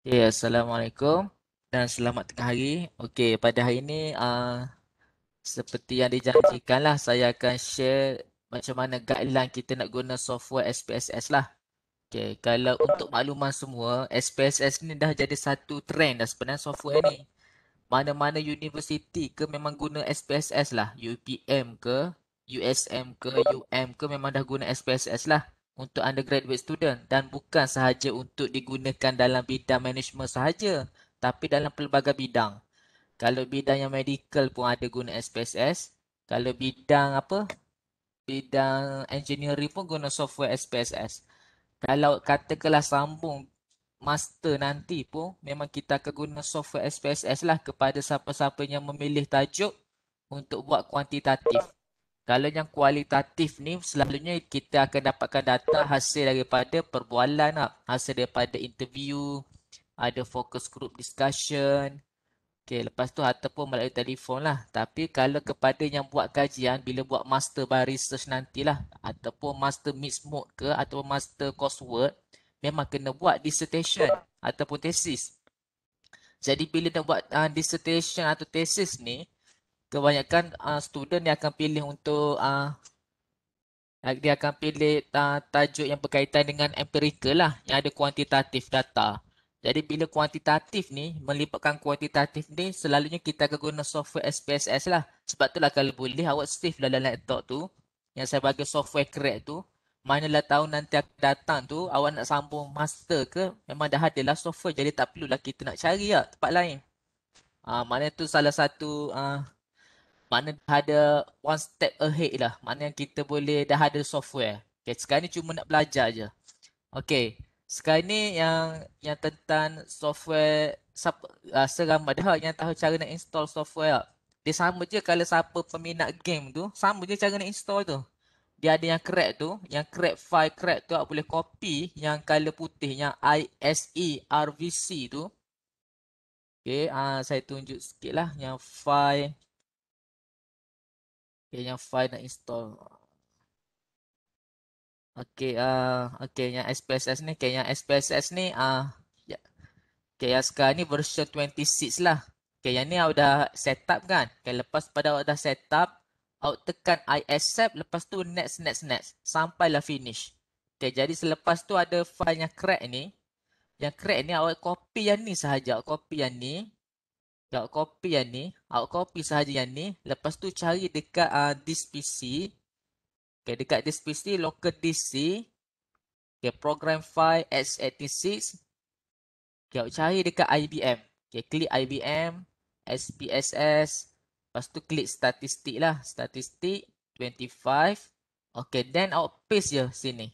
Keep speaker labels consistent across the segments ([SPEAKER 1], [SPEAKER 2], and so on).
[SPEAKER 1] Okay, Assalamualaikum dan selamat tengah hari. Okey, pada hari ini seperti yang dijanjikan lah, saya akan share macam mana guideline kita nak guna software SPSS lah. Okey, kalau untuk makluman semua, SPSS ni dah jadi satu trend dah sebenarnya software ni. Mana-mana universiti ke memang guna SPSS lah. UPM ke, USM ke, UM ke memang dah guna SPSS lah untuk undergraduate student dan bukan sahaja untuk digunakan dalam bidang management sahaja, tapi dalam pelbagai bidang. Kalau bidang yang medical pun ada guna SPSS. Kalau bidang apa? Bidang engineering pun guna software SPSS. Kalau katakanlah sambung master nanti pun memang kita akan guna software SPSS lah kepada siapa-siapa yang memilih tajuk untuk buat kuantitatif. Kalau yang kualitatif ni selalunya kita akan dapatkan data hasil daripada perbualan lah, hasil daripada interview, ada focus group discussion. Okey, lepas tu ataupun melalui telefon lah. Tapi kalau kepada yang buat kajian, bila buat master by research nantilah, ataupun master mixed mode ke, ataupun master coursework, memang kena buat dissertation ataupun tesis. Jadi bila nak buat dissertation atau tesis ni, kebanyakan student dia akan pilih untuk dia akan pilih tajuk yang berkaitan dengan empirical lah, yang ada kuantitatif data. Jadi bila kuantitatif ni, melibatkan kuantitatif ni, selalunya kita akan guna software SPSS lah. Sebab tu lah kalau boleh awak save dalam laptop tu, yang saya bagi software crack tu, manalah tahu nanti akan datang tu, awak nak sambung master ke, memang dah ada lah software, jadi tak perlulah kita nak cari lah tempat lain. Mana tu salah satu mana dah ada one step ahead lah. Mana yang kita boleh dah ada software. Okay, sekarang ni cuma nak belajar je. Okay, sekarang ni yang tentang software seramai dah yang tahu cara nak install software lah. Dia sama je kalau siapa peminat game tu, sama je cara nak install tu. Dia ada yang crack tu, yang crack file crack tu awak boleh copy yang color putih, yang ISE RVC tu. Okay, saya tunjuk sikit lah yang file, okay, yang file nak install. Okey, okey yang SPSS ni, okey yang SPSS ni ya, okey yang sekarang ni version 26 lah. Okey yang ni awak dah set up kan? Okey lepas pada awak dah set up, awak tekan I accept, lepas tu next next next sampailah finish. Okey jadi selepas tu ada file yang crack ni. Yang crack ni awak copy yang ni sahaja, awak copy yang ni. Awak copy yang ni, awak copy sahaja yang ni, lepas tu cari dekat this PC. Okey dekat this PC local DC. Okay, program file x86. Okay, awak cari dekat IBM. Okay, klik IBM, SPSS. Lepas tu klik statistik lah. Statistik 25. Okay, then awak paste je sini.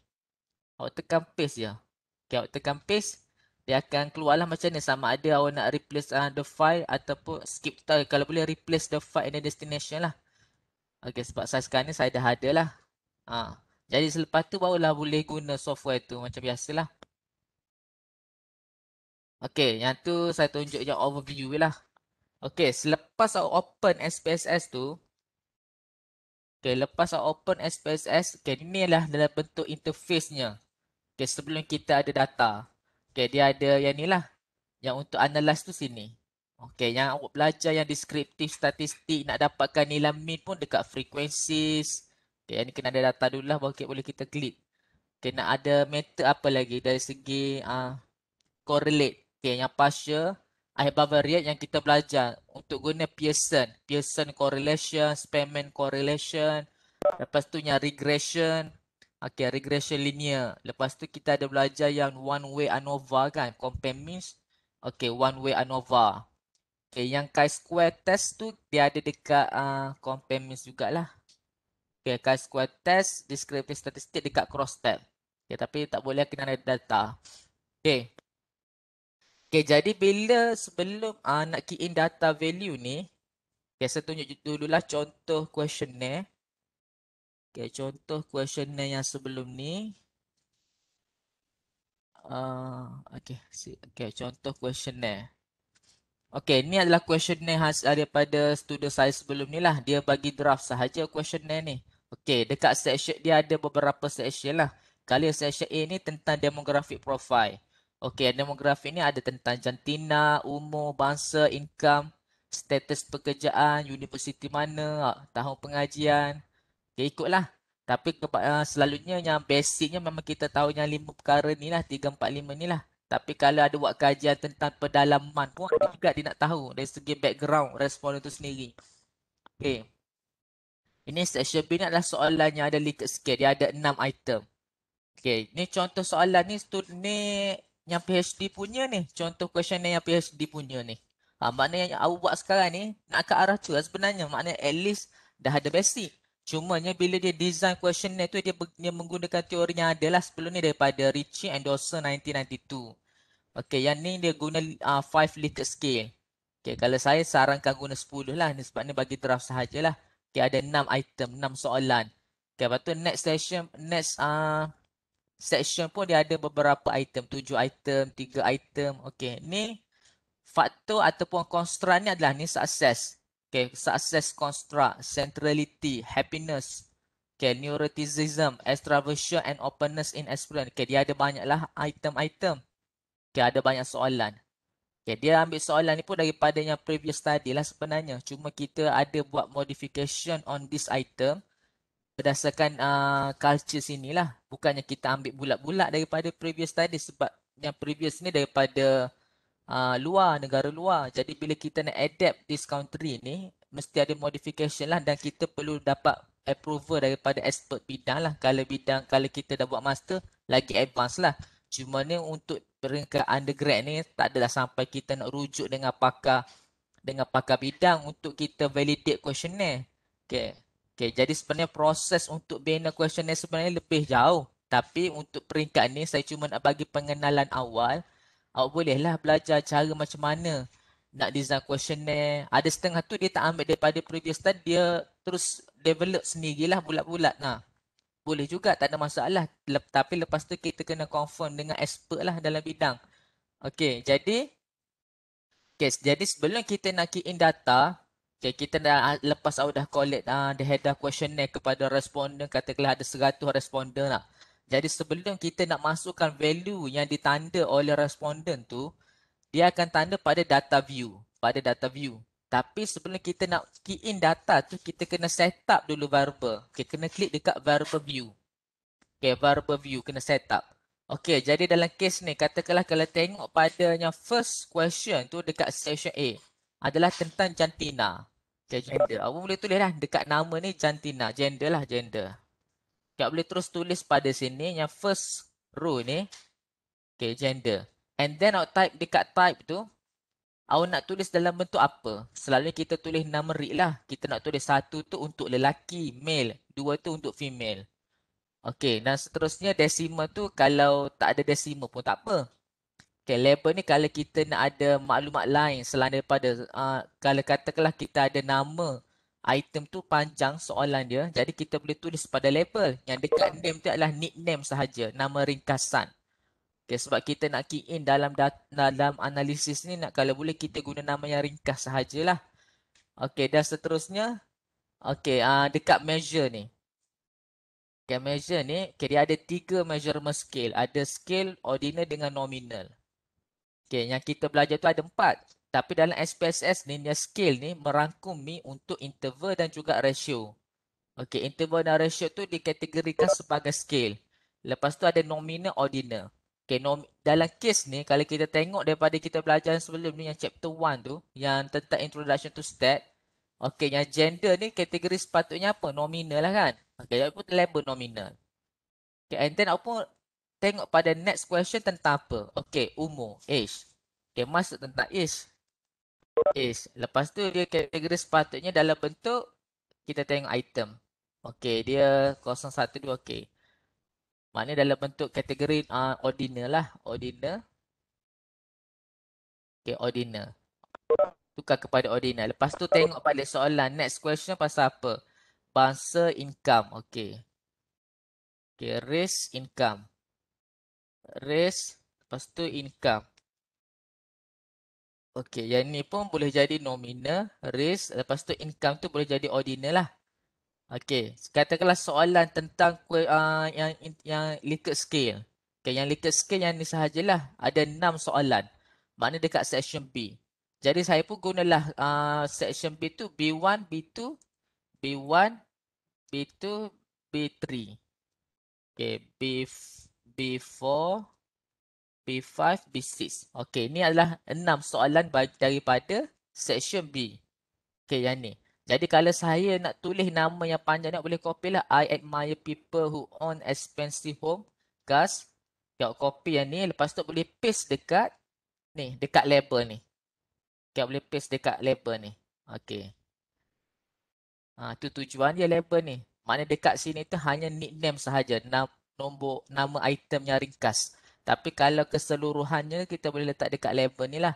[SPEAKER 1] Awak tekan paste je. Okay, awak tekan paste. Dia akan keluarlah macam ni. Sama ada awak nak replace the file ataupun skip. Kalau boleh replace the file and the destination lah. Okay, sebab saya sekarang ni saya dah ada lah. Jadi selepas tu barulah boleh guna software tu macam biasalah. Okey, yang tu saya tunjuk je overview lah. Okey, selepas awak open SPSS tu, okey, lepas awak open SPSS, okey, ni lah dalam bentuk interface-nya. Okey, sebelum kita ada data. Okey, dia ada yang ni lah. Yang untuk analyze tu sini. Okey, yang awak belajar yang deskriptif statistik, nak dapatkan nilai mean pun dekat frequencies. Okey, yang ni kena ada data dulu lah, baru boleh kita klik. Okey, nak ada method apa lagi dari segi correlate. Okay, yang partial, bivariate yang kita belajar untuk guna Pearson. Pearson correlation, Spearman correlation. Lepas tu yang regression. Okay, regression linear. Lepas tu kita ada belajar yang one way ANOVA kan, compare means. Okay, one way ANOVA. Okay, yang chi-square test tu dia ada dekat compare means jugalah. Okay, chi-square test, descriptive statistik dekat cross-tab. Okay, tapi tak boleh kena ada data. Okay. Okay, jadi bila sebelum nak key in data value ni, okay, saya tunjuk dululah contoh questionnaire. Okay, contoh questionnaire yang sebelum ni. Okay, okay, contoh questionnaire. Okay, ni adalah questionnaire hasil daripada student saya sebelum ni lah. Dia bagi draft sahaja questionnaire ni. Okay, dekat section dia ada beberapa section lah. Kali section A ni tentang demographic profile. Okey, demografi ni ada tentang jantina, umur, bangsa, income, status pekerjaan, universiti mana, tahun pengajian. Okay, ikutlah. Tapi selalunya yang basicnya memang kita tahu yang 5 perkara ni lah, 3, 4, 5 ni lah. Tapi kalau ada buat kajian tentang pedalaman pun ada juga dia nak tahu dari segi background responden tu sendiri. Okay. Ini section B ni adalah soalan yang ada linked sikit. Dia ada 6 item. Okay, ni contoh soalan ni, ni yang PhD punya ni. Contoh questionnaire yang PhD punya ni. Maknanya yang awak buat sekarang ni, nak ke arah tu lah sebenarnya. Maknanya at least dah ada basic. Cumanya bila dia design questionnaire tu, dia menggunakan teori yang ada lah sebelum ni daripada Ritchie and Dawson 1992. Okay, yang ni dia guna 5 Likert scale. Okay, kalau saya sarankan guna 10 lah. Ni sebab ni bagi draft sahajalah. Okay, ada 6 item, 6 soalan. Okay, lepas tu next section pun dia ada beberapa item, 7 item, 3 item. Okey, ni faktor ataupun constraint ni adalah ni success. Okey, success construct, centrality, happiness, okey, neuroticism, extraversion and openness in experience. Okey, dia ada banyaklah item-item. Okey, ada banyak soalan. Okey, dia ambil soalan ni pun daripada yang previous study lah sebenarnya. Cuma kita ada buat modification on this item berdasarkan culture sini lah. Bukannya kita ambil bulat-bulat daripada previous study sebab yang previous ni daripada luar, negara luar. Jadi bila kita nak adapt this country ni, mesti ada modification lah dan kita perlu dapat approval daripada expert bidang lah. Kalau kita dah buat master, lagi advance lah. Cuma ni untuk peringkat undergrad ni, tak adalah sampai kita nak rujuk dengan pakar bidang untuk kita validate questionnaire. Okay. Okay, jadi sebenarnya proses untuk bina questionnaire sebenarnya lebih jauh. Tapi untuk peringkat ni saya cuma nak bagi pengenalan awal. Awak bolehlah belajar cara macam mana nak design questionnaire. Ada setengah tu dia tak ambil daripada previous study, dia terus develop sendirilah bulat-bulat. Nah, boleh juga, tak ada masalah. Tapi lepas tu kita kena confirm dengan expert lah dalam bidang. Okay, jadi sebelum kita nak key in data, okay, kita dah lepas awak dah collect the header questionnaire kepada responden, katakanlah ada 100 responden lah. Jadi sebelum kita nak masukkan value yang ditanda oleh responden tu, dia akan tanda pada data view, Tapi sebelum kita nak key in data tu, kita kena set up dulu variable. Okay, kena klik dekat variable view. Okay, variable view kena set up. Okay, jadi dalam case ni, katakanlah kalau tengok pada yang first question tu dekat section A adalah tentang jantina. Okay, gender. Awak boleh tulis lah dekat nama ni jantina. Gender lah, gender. Okay, awak boleh terus tulis pada sini yang first row ni. Okay, gender. And then awak type dekat type tu, awak nak tulis dalam bentuk apa? Selalunya kita tulis numeric lah. Kita nak tulis 1 tu untuk lelaki, male. 2 tu untuk female. Okey, dan seterusnya decimal tu kalau tak ada decimal pun tak apa. Okey, label ni kalau kita nak ada maklumat lain selain daripada kalau katakanlah kita ada nama item tu panjang soalan dia, jadi kita boleh tulis pada label. Yang dekat name tu adalah nickname sahaja, nama ringkasan. Okey, sebab kita nak key in dalam analisis ni, nak kalau boleh kita guna nama yang ringkas sahajalah. Okey, dan seterusnya okey, dekat measure ni. Okay, measure ni, okay, dia ada 3 measurement scale. Ada scale, ordinal dengan nominal. Okay, yang kita belajar tu ada 4. Tapi dalam SPSS ni, scale ni merangkumi untuk interval dan juga ratio. Okay, interval dan ratio tu dikategorikan sebagai scale. Lepas tu ada nominal, ordinal. Okay, dalam case ni, kalau kita tengok daripada kita belajar sebelum ni, yang chapter 1 tu, yang tentang introduction to stat. Okay, yang gender ni kategori sepatutnya apa? Nominal lah kan? Okay, apa tu label nominal. Okay, and then apa tengok pada next question tentang apa? Okay, umur, age. Okay, masuk tentang age. Age. Lepas tu dia kategori sepatutnya dalam bentuk kita tengok item. Okay, dia 012. Okay. Maknanya dalam bentuk kategori ordinal lah. Ordinal. Okay, ordinal. Tukar kepada ordinal. Lepas tu tengok balik soalan. Next question pasal apa? Bangsa income. Okay. Okay, race income. Race. Lepas tu income. Okey, yang ni pun boleh jadi nominal, race, lepas tu income tu boleh jadi ordinal lah. Okey, katakanlah soalan tentang yang Likert scale. Okay, yang Likert scale yang ni sahajalah. Ada 6 soalan. Makna dekat section B. Jadi saya pun gunalah section B tu B1, B2, B1, B2, B3. Okay, B4, B5, B6. Okay, ni adalah 6 soalan daripada section B. Okay, yang ni. Jadi kalau saya nak tulis nama yang panjang ni, boleh copy lah. I admire people who own expensive home. Gas. Tengok copy yang ni. Lepas tu boleh paste dekat ni. Dekat label ni. Okay, boleh paste dekat label ni. Okay. Tu tujuan dia label ni. Maknanya dekat sini tu hanya nickname sahaja. Nombor, nama item yang ringkas. Tapi kalau keseluruhannya kita boleh letak dekat label ni lah.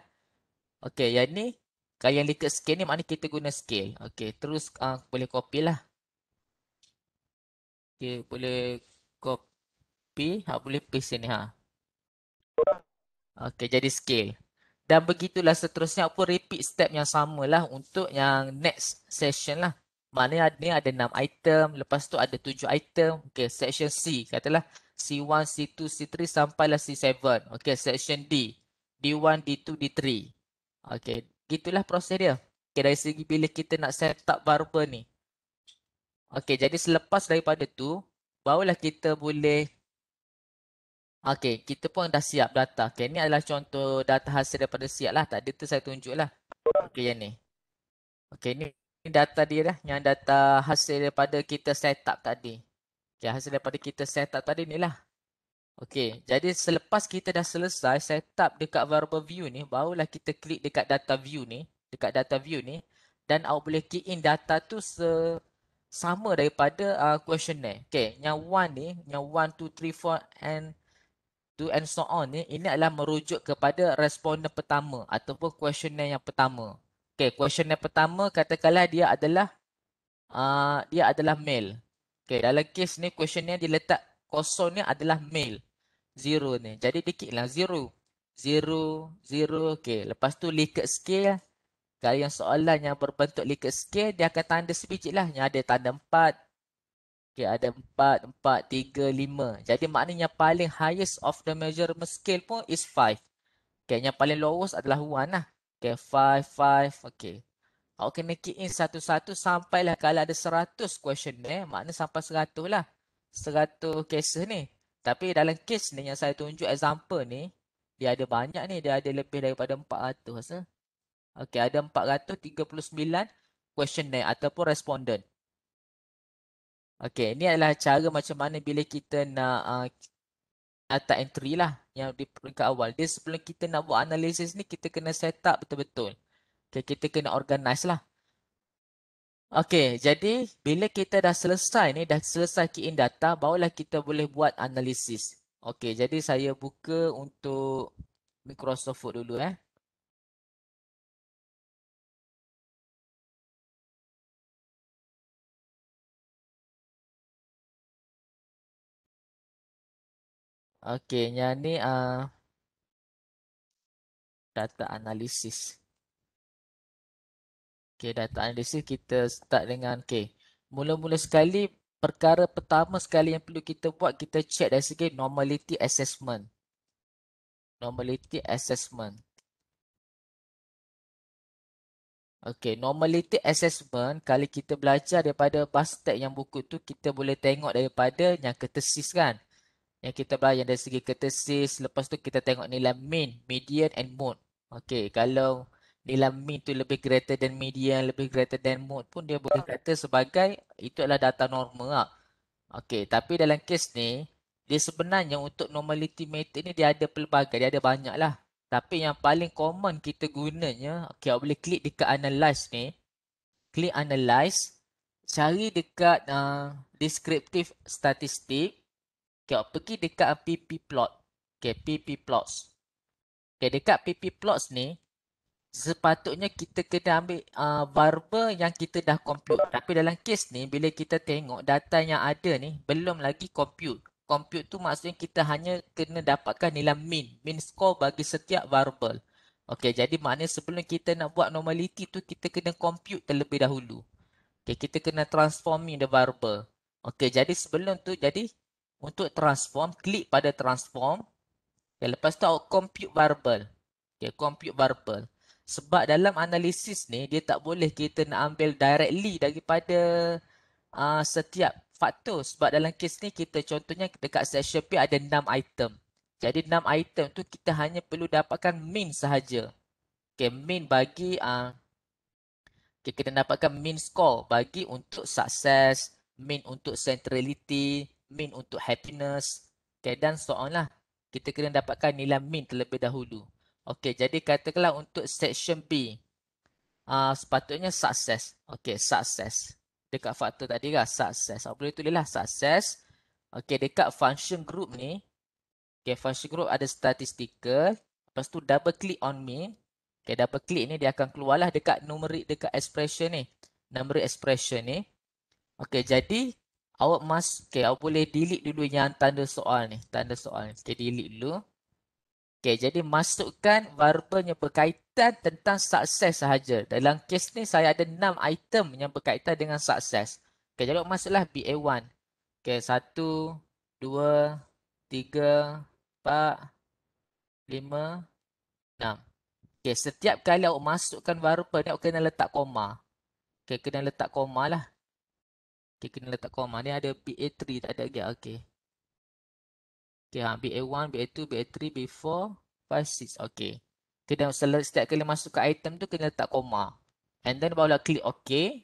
[SPEAKER 1] Okay, yang ni. Kalau yang Likert scale ni maknanya kita guna scale. Okay, terus boleh copy lah. Okay, boleh copy. Boleh paste sini ha. Okay, jadi scale. Dan begitulah seterusnya pun repeat step yang samalah untuk yang next session lah. Maknanya ni ada 6 item, lepas tu ada 7 item. Okay, section C katalah C1, C2, C3 sampailah C7. Okay, section D. D1, D2, D3. Okay, gitulah proses dia. Okay, dari segi bila kita nak set up variable ni. Okay, jadi selepas daripada tu, barulah kita boleh okey, kita pun dah siap data. Okey, ni adalah contoh data hasil daripada siap lah. Tadi tu saya tunjuk lah. Okey, yang ni. Okey, ni data dia dah. Yang data hasil daripada kita set up tadi. Okey, hasil daripada kita set up tadi ni lah. Okey, jadi selepas kita dah selesai set up dekat variable view ni, barulah kita klik dekat data view ni. Dekat data view ni. Dan awak boleh key in data tu sama daripada questionnaire. Okey, yang 1 ni, yang 1, 2, 3, 4 and so on ni, ini adalah merujuk kepada responden pertama ataupun questionnaire yang pertama. Okey, questionnaire pertama katakanlah dia adalah male. Okey, dalam kes ni questionnaire dia letak kosong ni adalah male. Zero ni. Jadi dikitlah zero. Zero, zero. Okey, lepas tu Likert scale. Kalau yang soalan yang berbentuk Likert scale, dia akan tanda sebiji lah. Yang ada tanda 4. Okay, ada 4, 4, 3, 5. Jadi maknanya yang paling highest of the measurement scale pun is 5. Okay, yang paling lowest adalah 1 lah. Okay, 5, 5. Okay. Awak kena key in satu-satu sampailah kalau ada 100 questionnaire, maknanya sampai 100 lah. 100 cases ni. Tapi dalam case ni yang saya tunjuk example ni, dia ada banyak ni. Dia ada lebih daripada 400 rasa. Okay, ada 439 questionnaire ataupun respondent. Okey, ini adalah cara macam mana bila kita nak data entry lah yang di peringkat awal. Dia sebelum kita nak buat analisis ni, kita kena set up betul-betul. Okay, kita kena organize lah. Okey, jadi bila kita dah selesai ni, dah selesai key in data, barulah kita boleh buat analisis. Okey, jadi saya buka untuk Microsoft Word dulu . Okey, yang ni data analisis. Okay, data analisis kita start dengan, okay. Mula-mula sekali, perkara pertama sekali yang perlu kita buat, kita check dari segi normality assessment. Normality assessment. Okay, normality assessment, kalau kita belajar daripada Bastet yang buku tu, kita boleh tengok daripada yang ketesis kan. Yang kita belajar dari segi ketesis, lepas tu kita tengok nilai mean, median and mode. Okay, kalau nilai mean tu lebih greater than median, lebih greater than mode pun dia boleh kata sebagai itu adalah data normal lah. Okay, tapi dalam kes ni, dia sebenarnya untuk normality method ni dia ada pelbagai, dia ada banyak lah. Tapi yang paling common kita gunanya, okay, awak boleh klik dekat analyze ni. Klik analyze, cari dekat descriptive statistic. Okay, awak pergi dekat PP plot. Okay, PP plots. Okay, dekat PP plots ni, sepatutnya kita kena ambil variable yang kita dah compute. Tapi dalam kes ni, bila kita tengok data yang ada ni, belum lagi compute. Compute tu maksudnya kita hanya kena dapatkan nilai mean. Mean score bagi setiap variable. Okay, jadi maknanya sebelum kita nak buat normality tu, kita kena compute terlebih dahulu. Okay, kita kena transforming the variable. Okay, jadi sebelum tu, jadi Untuk transform, klik pada transform. Okay, lepas tu awak compute variable. Okay, compute variable. Sebab dalam analisis ni, dia tak boleh kita nak ambil directly daripada setiap faktor. Sebab dalam kes ni, kita contohnya dekat section P ada 6 item. Jadi 6 item tu kita hanya perlu dapatkan mean sahaja. Okay, mean bagi okay, kita dapatkan mean score bagi untuk success, mean untuk centrality, mean untuk happiness, okay, dan so on lah. Kita kena dapatkan nilai mean terlebih dahulu. Okay, jadi katakanlah untuk section B, sepatutnya success. Okay, success. Dekat faktor tadi lah, success. Boleh tulislah success. Okay, dekat function group ni, okay, function group ada statistical. Lepas tu double click on mean. Okay, double click ni dia akan keluarlah dekat numeric, dekat expression ni. Numeric expression ni. Okay, jadi awak okay, awak boleh delete dulu yang tanda soal ni. Tanda soal ni. Okay, delete dulu. Okay, jadi masukkan variable yang berkaitan tentang sukses sahaja. Dalam kes ni saya ada 6 item yang berkaitan dengan sukses. Okay, jadi masuklah BA1. Okay, 1, 2, 3, 4, 5, 6. Okay, setiap kali awak masukkan variable ni, awak kena letak koma. Okay, kena letak koma lah. Okay, kena letak koma. Ni ada BA3, tak ada lagi. Okay. Okay, BA1, BA2, BA3, BA4, 5, 6. Okay. Kena setiap kali masuk ke item tu kena letak koma. And then barulah klik OK.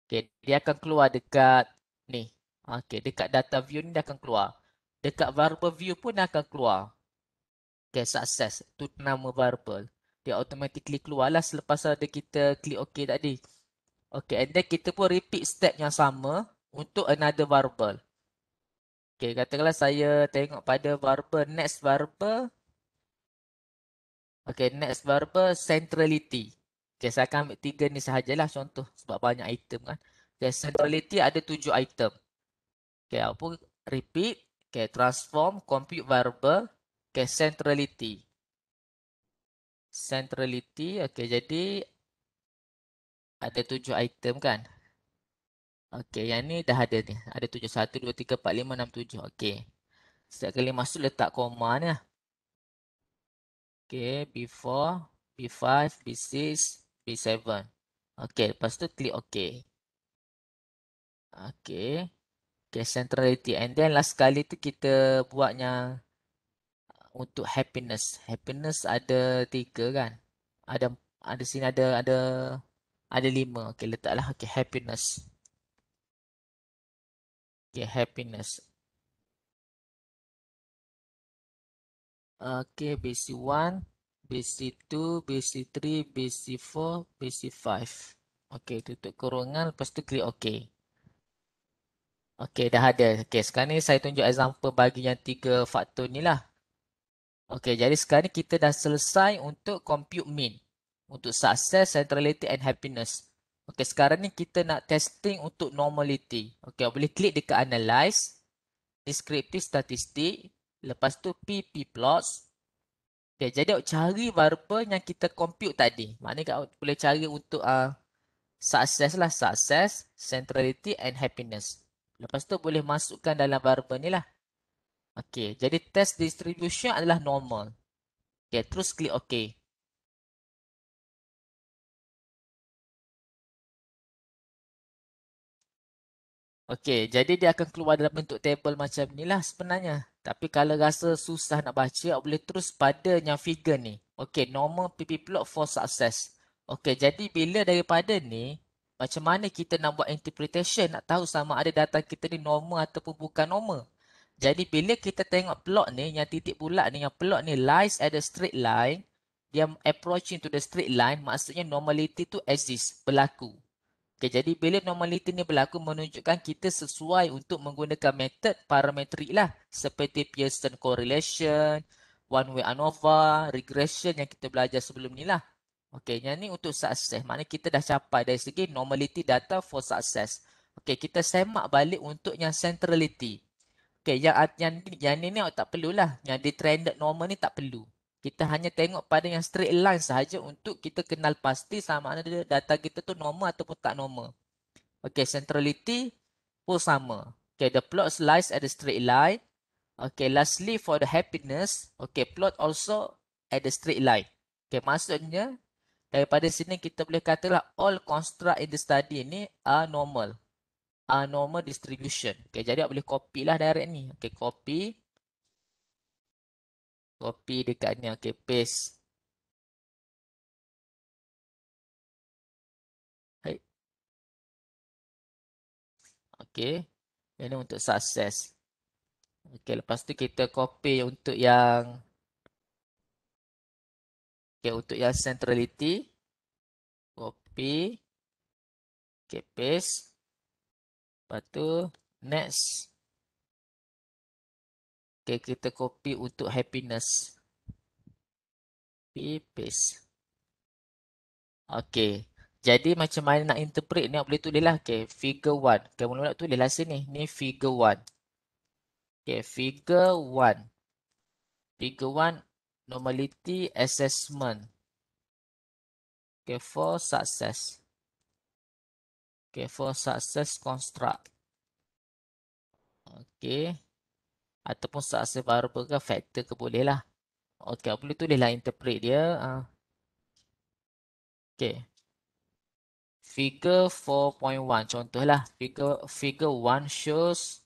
[SPEAKER 1] Okay, dia akan keluar dekat ni. Okay, dekat data view ni dia akan keluar. Dekat variable view pun dia akan keluar. Okay, success. Tu nama variable. Dia automatically keluar lah selepas ada kita klik OK tadi. Okay, and then kita pun repeat step yang sama untuk another variable. Okay, katakanlah saya tengok pada variable, next variable. Okay, next variable, centrality. Okay, saya akan ambil 3 ni sahajalah contoh sebab banyak item kan. Okay, centrality ada 7 item. Okay, apa repeat. Okay, transform, compute variable. Okay, centrality. Centrality, okay, jadi ada 7 item kan. Okay, yang ni dah ada ni. Ada 7, 1, 2, 3, 4, 5, 6, 7. Okay. Setiap kali masuk letak koma ni lah. Okay, B4, B5, B6, B7. Okay, lepas tu klik OK. Okay. Okay, centrality. And then last kali tu kita buatnya untuk happiness. Happiness ada 3 kan. Ada sini ada 5. Okay, letaklah okay, happiness. Okay, happiness. Okay, BC1, BC2, BC3, BC4, BC5. Okay, tutup kurungan. Lepas tu klik OK. Okay, dah ada. Okay, sekarang ni saya tunjuk example bagi yang 3 faktor ni lah. Okay, jadi sekarang ni kita dah selesai untuk compute mean. Untuk success, centrality and happiness. Okay, sekarang ni kita nak testing untuk normality. Okay, boleh klik dekat analyze, descriptive statistic, lepas tu pplots. Okay, jadi awak cari variable yang kita compute tadi. Maknanya awak boleh cari untuk success lah, success, centrality and happiness. Lepas tu boleh masukkan dalam variable ni lah. Okay, jadi test distribution adalah normal. Okay, terus klik OK. Okay, jadi dia akan keluar dalam bentuk table macam ni lah sebenarnya. Tapi kalau rasa susah nak baca, awak boleh terus pada yang figure ni. Okay, normal ppplot for success. Okay, jadi bila daripada ni, macam mana kita nak buat interpretation, nak tahu sama ada data kita ni normal ataupun bukan normal. Jadi bila kita tengok plot ni, yang titik bulat ni, yang plot ni lies at the straight line, dia approaching to the straight line, maksudnya normality tu exist, berlaku. Okay, jadi bila normality ni berlaku menunjukkan kita sesuai untuk menggunakan metod parametrik lah. Seperti Pearson correlation, one way ANOVA, regression yang kita belajar sebelum ni lah. Okay, yang ni untuk success. Maknanya kita dah capai dari segi normality data for success. Okay, kita semak balik untuk yang centrality. Okay, yang ni awak tak perlulah. Yang di trended normal ni tak perlu. Kita hanya tengok pada yang straight line sahaja untuk kita kenal pasti sama ada data kita tu normal ataupun tak normal. Okay, centrality pun sama. Okay, the plot lies at the straight line. Okay, lastly for the happiness, okay, plot also at the straight line. Okay, maksudnya daripada sini kita boleh katalah all construct in the study ni are normal. Are normal distribution. Okay, jadi awak boleh copy lah direct ni. Okay, copy. Copy dekat ni. Okay, paste. Hai. Okay. Ini untuk success. Okay, lepas tu kita copy untuk yang okay, untuk yang centrality. Copy. Okay, paste. Lepas tu next. Okay, kita copy untuk happiness. Copy, paste. Okay. Jadi macam mana nak interpret ni, boleh tulis lah. Okay, figure 1. Okay, mula-mula tulis lah sini. Ni figure 1. Okay, figure 1. Figure 1, normality assessment. Okay, for success. Okay, for success construct. Okay. Ataupun success variable ke factor ke boleh lah. Okay, boleh tulis lah interpret dia. Okay. Figure 4.1 contohlah. Figure 1 shows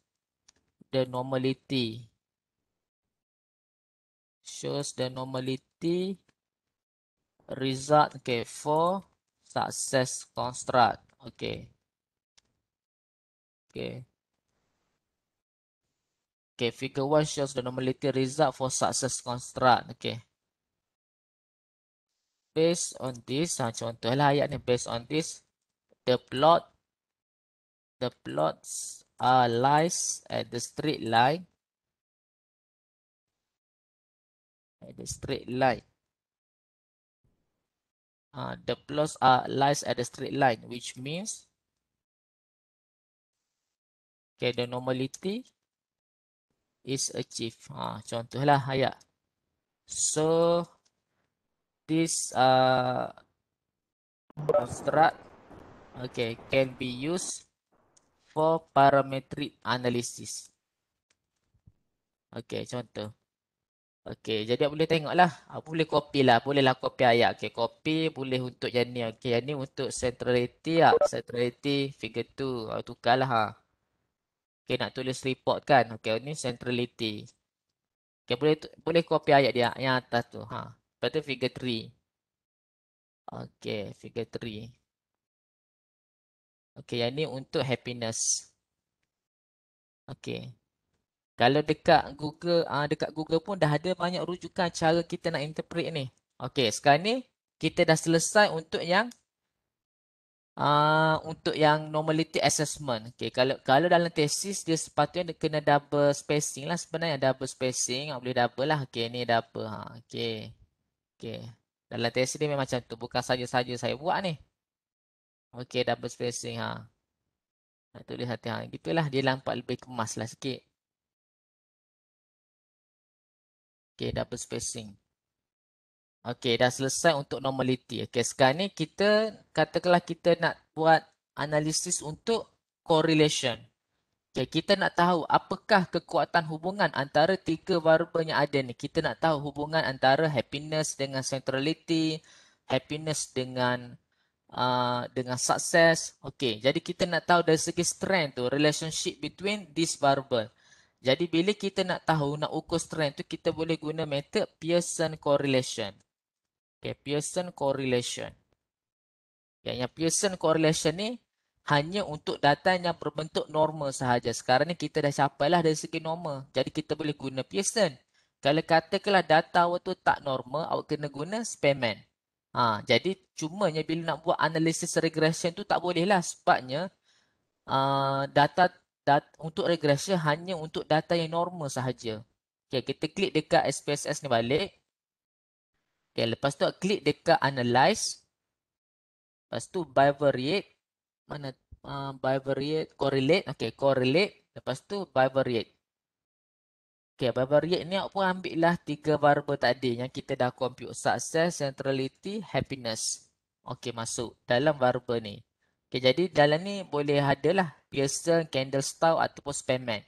[SPEAKER 1] the normality. Shows the normality result, okay, for success construct. Okay. Okay. Okay, figure 1 shows the normality result for success construct. Okay. Based on this, contohlah ayat ni, based on this, the plots lies at the straight line. At the straight line. The plots lies at the straight line, which means, okay, the normality is achieved. Contohlah ayat. So this construct, okay, can be used for parametric analysis. Okay, contoh. Okay, jadi boleh tengoklah. Apa boleh copy lah. Bolehlah copy ayat. Okay, copy boleh untuk yang ni. Okay, yang ni untuk centrality lah. Centrality figure 2. Tukarlah ha. Okay, nak tulis report kan. Okay, ni centrality. Okay, boleh copy ayat dia yang atas tu. Ha. Lepas tu figure 3. Okay, figure 3. Okay, yang ni untuk happiness. Okay. Kalau dekat Google pun dah ada banyak rujukan cara kita nak interpret ni. Okay, sekarang ni kita dah selesai untuk yang normality assessment. Okay, kalau dalam tesis dia sepatutnya kena double spacing lah sebenarnya, double spacing. Boleh double lah. Okay, ni double. Okay. Okay. Dalam tesis dia memang macam tu. Bukan saja-saja saya buat ni. Okay, double spacing. Nak tulis hati. Gitulah, dia nampak lebih kemas lah sikit. Okay, double spacing. Okay, dah selesai untuk normality. Okay, sekarang ni kita katakanlah kita nak buat analisis untuk correlation. Okay, kita nak tahu apakah kekuatan hubungan antara tiga variable yang ada ni. Kita nak tahu hubungan antara happiness dengan centrality, happiness dengan success. Okay, jadi kita nak tahu dari segi strength tu, relationship between this variable. Jadi bila kita nak tahu, nak ukur strength tu, kita boleh guna method Pearson correlation. Okay, Pearson correlation. Yang Pearson correlation ni hanya untuk data yang berbentuk normal sahaja. Sekarang ni kita dah capailah dari segi normal. Jadi kita boleh guna Pearson. Kalau katakanlah data awak tu tak normal, awak kena guna Spearman. Jadi cumanya bila nak buat analisis regression tu tak boleh lah. Sebabnya data untuk regression hanya untuk data yang normal sahaja. Okay, kita klik dekat SPSS ni balik. Okay, lepas tu klik dekat analyze. Lepas tu bivariate. Mana bivariate, correlate. Okay, correlate. Lepas tu bivariate. Okay, bivariate ni awak pun ambil lah tiga variable tadi yang kita dah compute. Success, centrality, happiness. Okay, masuk dalam variable ni. Okay, jadi dalam ni boleh ada lah Pearson, Candlestone ataupun Spearman.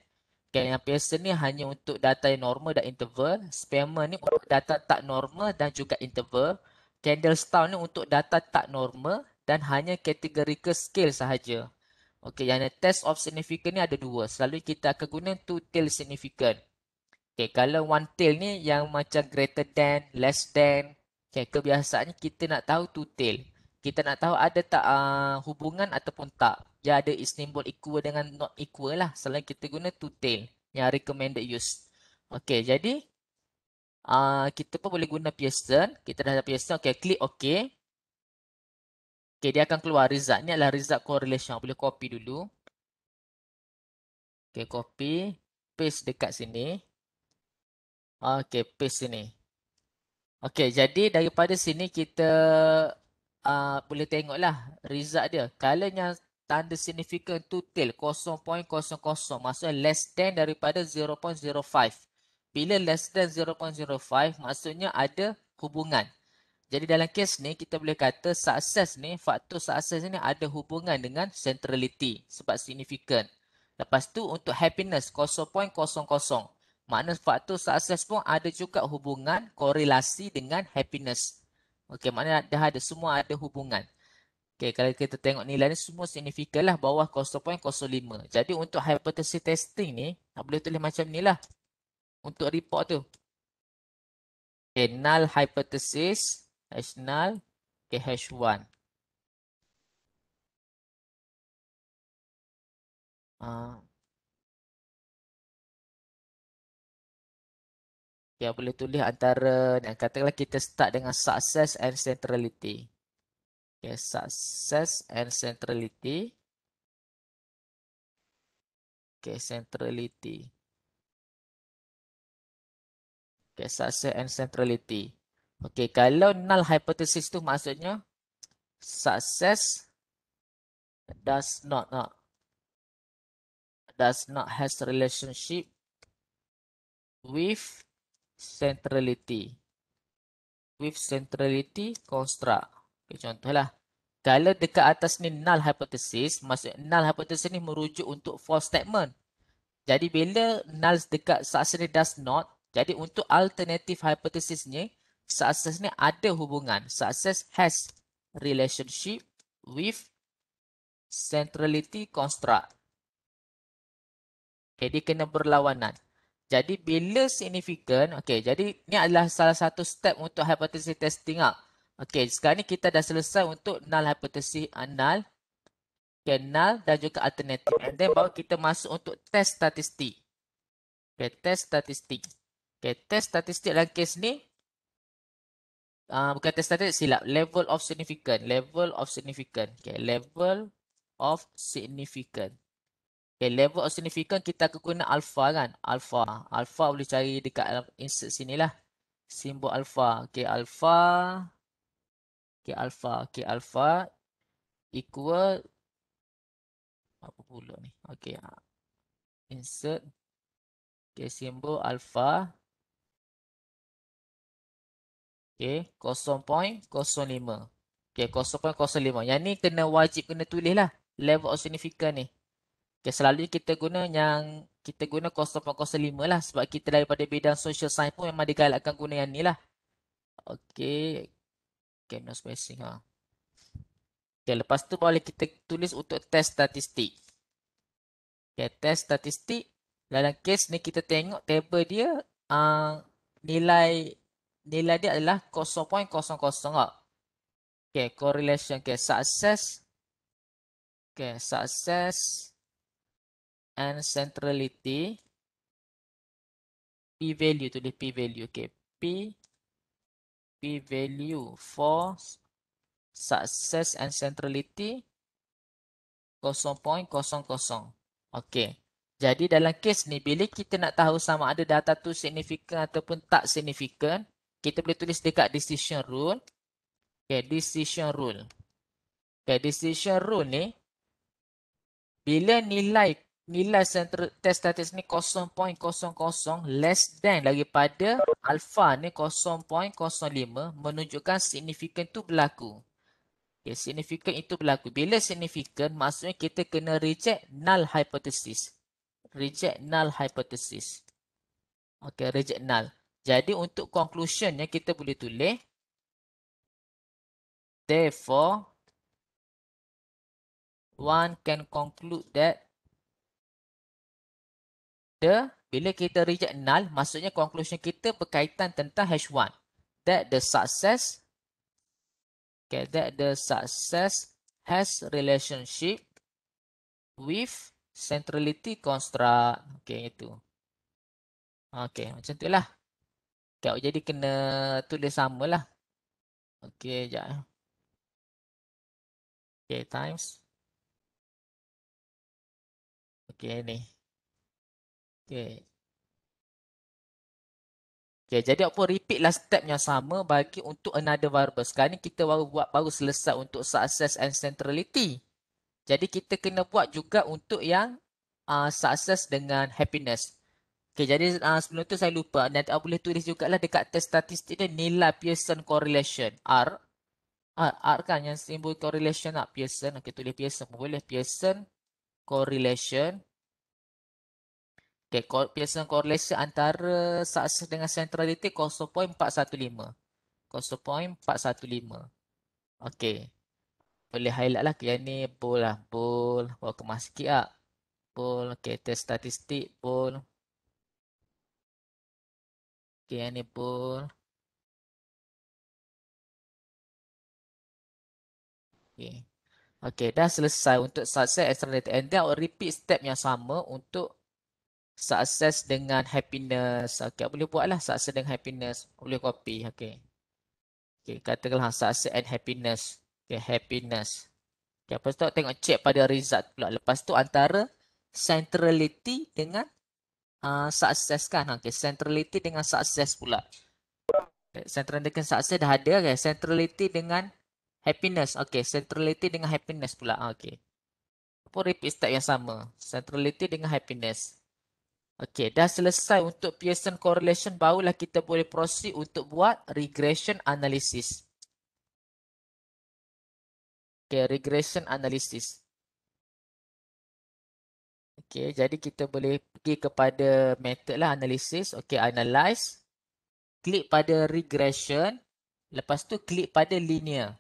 [SPEAKER 1] Okay, yang Pearson ni hanya untuk data yang normal dan interval. Spearman ni untuk data tak normal dan juga interval. Candlestone ni untuk data tak normal dan hanya categorical scale sahaja. Okey, yang test of significance ni ada dua. Selalu kita akan guna two tail significant. Okey, kalau one tail ni yang macam greater than, less than. Okey, kebiasaannya kita nak tahu two tail. Kita nak tahu ada tak hubungan ataupun tak. Ya ada simbol equal dengan not equal lah. Selalu kita guna two tail yang recommended use. Okey, jadi kita pun boleh guna Pearson. Kita dah ada Pearson. Okey, klik OK. Okey, dia akan keluar result. Ni adalah result correlation. Boleh copy dulu. Okey, copy. Paste dekat sini. Okey, paste sini. Okey, jadi daripada sini kita boleh tengoklah result dia. Kalau yang tanda signifikan tu tail 0.00 maksudnya less than daripada 0.05. Bila less than 0.05 maksudnya ada hubungan. Jadi dalam kes ni kita boleh kata sukses ni, faktor sukses ni ada hubungan dengan centrality sebab signifikan. Lepas tu untuk happiness 0.00. Makna faktor sukses pun ada juga hubungan korelasi dengan happiness. Okey, maknanya dah ada semua ada hubungan. Okey, kalau kita tengok nilai ni semua signifikan lah bawah 0.05. Jadi untuk hypothesis testing ni, boleh tulis macam ni lah untuk report tu. Okay, null hypothesis, H null, okay, H1. Okay, boleh tulis antara, dan katakanlah kita start dengan success and centrality. Okay, success and centrality. Okay, centrality. Okay, success and centrality. Okay, kalau null hypothesis tu maksudnya success does not has relationship with centrality. With centrality construct. Okay, contohlah. Kalau dekat atas ni null hypothesis, maksud null hypothesis ni merujuk untuk false statement. Jadi bila null dekat success ni does not, jadi untuk alternative hypothesis ni, success ni ada hubungan. Success has relationship with centrality construct. Okay, dia kena berlawanan. Jadi bila signifikan, okay, jadi ni adalah salah satu step untuk hypothesis testing lah. Okay, sekarang ni kita dah selesai untuk null hypothesis, null, okay, null dan juga alternative. And then baru kita masuk untuk test statistik. Okay, test statistik. Okay, test statistik dalam kes ni, bukan test statistik, silap. Level of significance. Level of significance. Okay, level of significance. Okay, level of significance kita akan guna alpha kan. Alpha. Alpha boleh cari dekat insert sini lah. Simbol alpha. Okay, alpha. Okay, alpha. Okay, alpha equal apa pula ni. Okay, insert. Okay, simbol alpha. Okay, 0.05. Okay, 0.05. Yang ni kena wajib kena tulis lah. Level of significance ni. Okay, selalu kita guna 0.05 lah. Sebab kita daripada bidang social science pun memang digalakkan guna yang ni lah. Okay. Okay, no spacing ha. Okay, lepas tu boleh kita tulis untuk test statistik. Okay, test statistik. Dalam kes ni kita tengok table dia nilai dia adalah 0.00 lah. Okay, correlation. Okay, success. Okay, success and centrality. P-value, tulis P-value. Okay, P-value for success and centrality 0.00. Okay. Jadi dalam kes ni, bila kita nak tahu sama ada data tu signifikan ataupun tak signifikan, kita boleh tulis dekat decision rule. Okay, decision rule. Okay, decision rule ni, bila nilai test statistik ni 0.00 less than daripada alpha ni 0.05 menunjukkan signifikan tu berlaku. Okay, significant itu berlaku. Bila significant, maksudnya kita kena reject null hypothesis. Reject null hypothesis. Okay, reject null. Jadi untuk conclusionnya kita boleh tulis, therefore, one can conclude that bila kita reject null, maksudnya conclusion kita berkaitan tentang H1. That the success has relationship with centrality construct. Okay, itu. Okay, macam tu lah. Okay, jadi kena tulis sama lah. Okay, sekejap. Okay, times. Okay, ni. Okay. Okay, jadi apa repeat lah step yang sama bagi untuk another variable. Sekarang ni kita baru selesai untuk success and centrality. Jadi kita kena buat juga untuk yang success dengan happiness. Okay, jadi sebelum tu saya lupa. Nanti boleh tulis jugalah dekat test statistik dia nilai Pearson correlation. R. R kan yang simbol correlation lah. Pearson. Okay, tulis Pearson pun boleh. Pearson correlation. Okay, Pearson correlation antara success dengan centrality 0.415. 0.415. Okay. Boleh highlight lah. Yang ni bold lah. Bold. Bawa kemas sikit lah. Bold. Okay, test statistik. Bold. Okay, yang ni bold. Okay. Okay, dah selesai untuk success accelerated. And then I'll repeat step yang sama untuk success dengan happiness. Okay, boleh buat lah success dengan happiness. Boleh copy. Okay. Okay, katakanlah success and happiness. Okay, happiness. Okay, lepas tu tengok check pada result pula. Lepas tu antara centrality dengan success kan. Okay, centrality dengan success pula. Centrality dengan success dah ada kan. Centrality dengan happiness. Okay, centrality dengan happiness pula. Okay. Pun repeat step yang sama. Centrality dengan happiness. Okay, dah selesai untuk Pearson correlation. Barulah kita boleh proceed untuk buat regression analysis. Okay, regression analysis. Okay, jadi kita boleh pergi kepada method lah analysis. Okay, analyze. Klik pada regression. Lepas tu klik pada linear.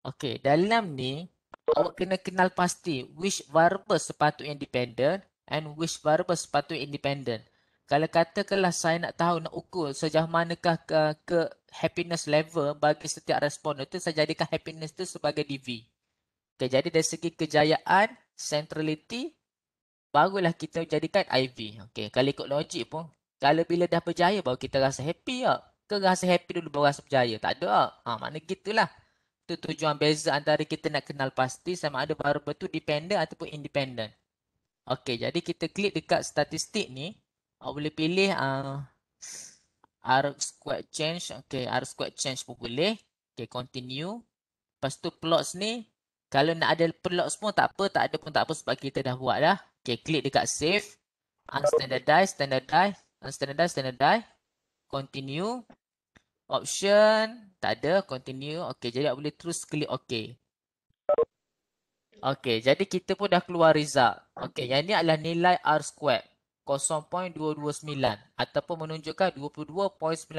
[SPEAKER 1] Okay, dalam ni awak kena kenal pasti which variable sepatutnya dependent and which variable sepatutnya independent. Kalau katakanlah saya nak tahu, nak ukur sejauh manakah ke happiness level bagi setiap responder tu, saya jadikan happiness tu sebagai DV. Okay, jadi dari segi kejayaan, centrality, barulah kita jadikan IV. Okay, kalau ikut logik pun, kalau bila dah berjaya baru kita rasa happy tak? Ke rasa happy dulu baru rasa berjaya? Tak ada. Maknanya gitulah. Itu tujuan beza antara kita nak kenal pasti sama ada variable tu dependent ataupun independent. Okey, jadi kita klik dekat statistik ni. Awak boleh pilih R squared change. Okey, R squared change pun boleh. Okey, continue. Lepas tu plots ni. Kalau nak ada plots pun tak apa. Tak ada pun tak apa sebab kita dah buat dah. Okey, klik dekat save. Unstandardized, standardized. Unstandardized, standardized. Continue. Option. Tak ada. Continue. Okey, jadi awak boleh terus klik OK. Okey, jadi kita pun dah keluar result. Okey, yang ni adalah nilai R squared. 0.229 ataupun menunjukkan 22.9%.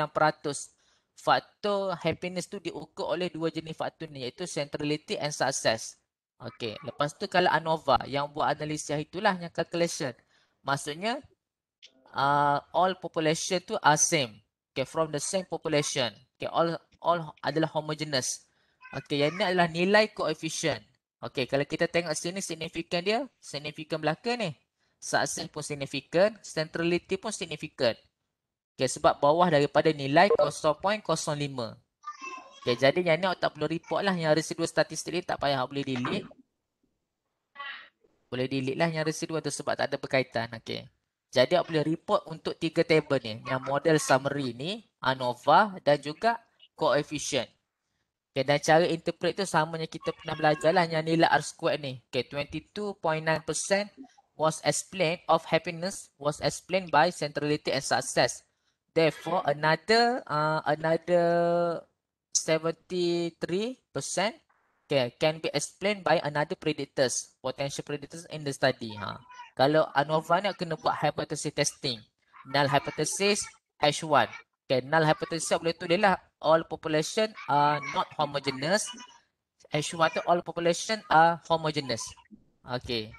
[SPEAKER 1] Faktor happiness tu diukur oleh dua jenis faktor ni iaitu centrality and success. Okey, lepas tu kalau ANOVA yang buat analisis itulah yang calculation. Maksudnya all population tu are same. Okay, from the same population. Okay, all adalah homogeneous. Okay, yang ni adalah nilai coefficient. Okay, kalau kita tengok sini signifikan dia, signifikan belakang ni. Success pun signifikan, centrality pun signifikan. Okay, sebab bawah daripada nilai 0.05. Okay, jadi yang ni awak tak perlu report lah. Yang residual statistik ni tak payah awak boleh delete. Boleh delete lah yang residual tu sebab tak ada berkaitan. Okay. Jadi awak boleh report untuk 3 table ni. Yang model summary ni, ANOVA dan juga coefficient. Okay, dan cara interpret tu sama yang kita pernah belajar lah yang nilai R squared ni. Okay, 22.9% was explained of happiness was explained by centrality and success. Therefore, another 73% Okay, can be explained by another predictors, potential predictors in the study. Kalau ANOVA ni kena buat hypothesis testing. Null hypothesis H1. Okay, null hypothesis boleh tulis lah all population are not homogeneous. H1 tu all population are homogeneous. Okay.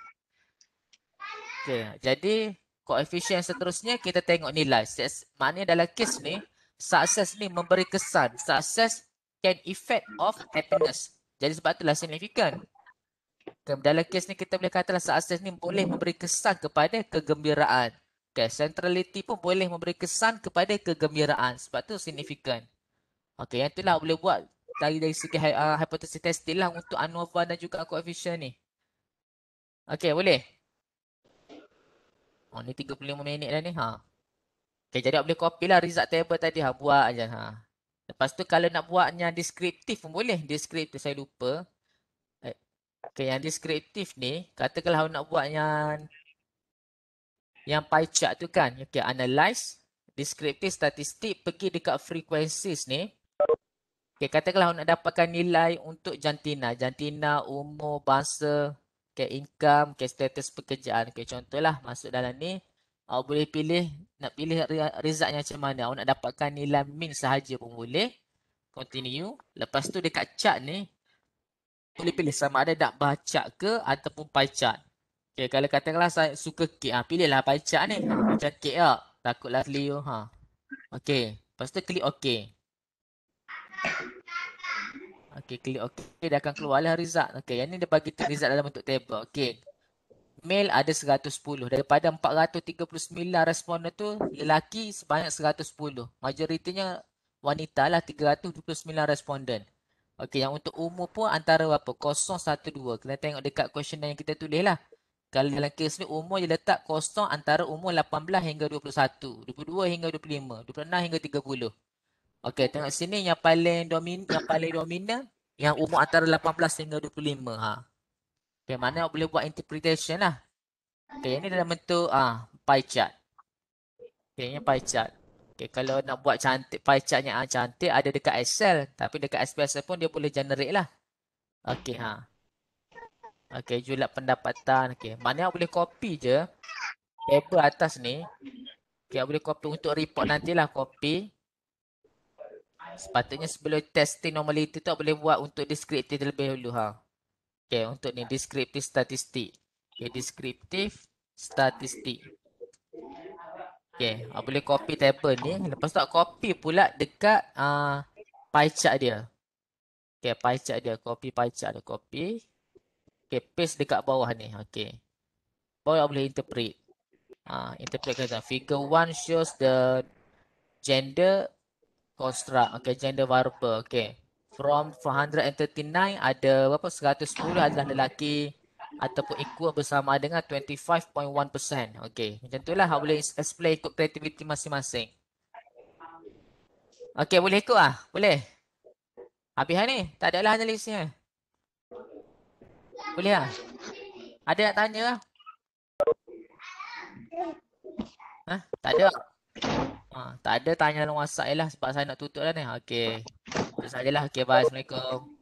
[SPEAKER 1] Okay, jadi koefisien seterusnya kita tengok nilai. Maknanya dalam kes ni, success ni memberi kesan. Success can effect of happiness. Jadi sebab itulah signifikan. Dalam kes ni kita boleh katalah success ni boleh memberi kesan kepada kegembiraan. Okay, centrality pun boleh memberi kesan kepada kegembiraan. Sebab tu signifikan. Okay, yang itulah boleh buat dari segi hypothesis testing lah untuk ANOVA dan juga koefisien ni. Okay, boleh? Oh, ni 35 minit dah ni. Okay, jadi awak boleh copy lah result table tadi. Buat aja. Lepas tu kalau nak buat yang deskriptif pun boleh. Deskriptif saya lupa. Okay, yang deskriptif ni, katakanlah awak nak buat yang pie chart tu kan. Okay, analyze, deskriptif, statistik, pergi dekat frequencies ni. Okay, katakanlah awak nak dapatkan nilai untuk jantina. Jantina, umur, bangsa, okay, income, okay, status pekerjaan. Okay, contohlah masuk dalam ni. Awak boleh pilih, nak pilih resultnya macam mana. Awak nak dapatkan nilai min sahaja pun boleh. Continue. Lepas tu dekat chart ni, boleh pilih sama ada nak bar chart ke ataupun pie chart. Okay, kalau katakanlah saya suka kek, pilihlah pie chart ni. Macam kek tak? Takutlah Leo. Okay, lepas tu klik OK. Okay, klik OK. Dia akan keluarlah result. Okay, yang ni dia bagi result dalam bentuk table. Okay. Male ada 110. Daripada 439 responden tu, lelaki sebanyak 110. Majoritinya wanita lah, 329 responden. Okey, yang untuk umur pun antara berapa? 0, 1, 2. Kena tengok dekat questionnaire yang kita tulis lah. Kalau dalam kes ni umur dia letak kosong antara umur 18 hingga 21, 22 hingga 25, 26 hingga 30. Okey, tengok sini yang paling dominan yang umur antara 18 hingga 25. Okay, mana boleh buat interpretation lah. Okay, ini dalam bentuk pie chart. Okay, ini pie chart. Okay, kalau nak buat cantik pie chartnya cantik ada dekat Excel. Tapi dekat SPSS pun dia boleh generate lah. Okay, Okay, julat pendapatan. Okay, mana boleh copy je. Paper atas ni. Okay, boleh copy untuk report nantilah copy. Sepatutnya sebelum testing normality tu boleh buat untuk descriptive terlebih dulu. Okay, untuk ni descriptive statistik. Okay, descriptive statistik. Okay, boleh copy table ni. Lepas tu copy pula dekat pie chart dia. Okay, pie chart dia. Copy pie chart dia. Copy. Okay, paste dekat bawah ni. Okay. Bawah boleh interpret. Interpret kata. Figure 1 shows the gender construct. Okay, gender variable. Okay. From 439 ada berapa? 110 adalah lelaki ataupun equal bersama dengan 25.1%. Okay, macam tu lah. Boleh explain ikut creativity masing-masing. Okay, boleh ikut lah. Boleh. Habis ni. Tak ada lah analisnya. Boleh lah. Ada nak tanya lah. Tak ada. Tak ada, tanya dalam WhatsApp je lah sebab saya nak tutup dah ni. Okay. Itu sajalah. Okay, bye. Assalamualaikum.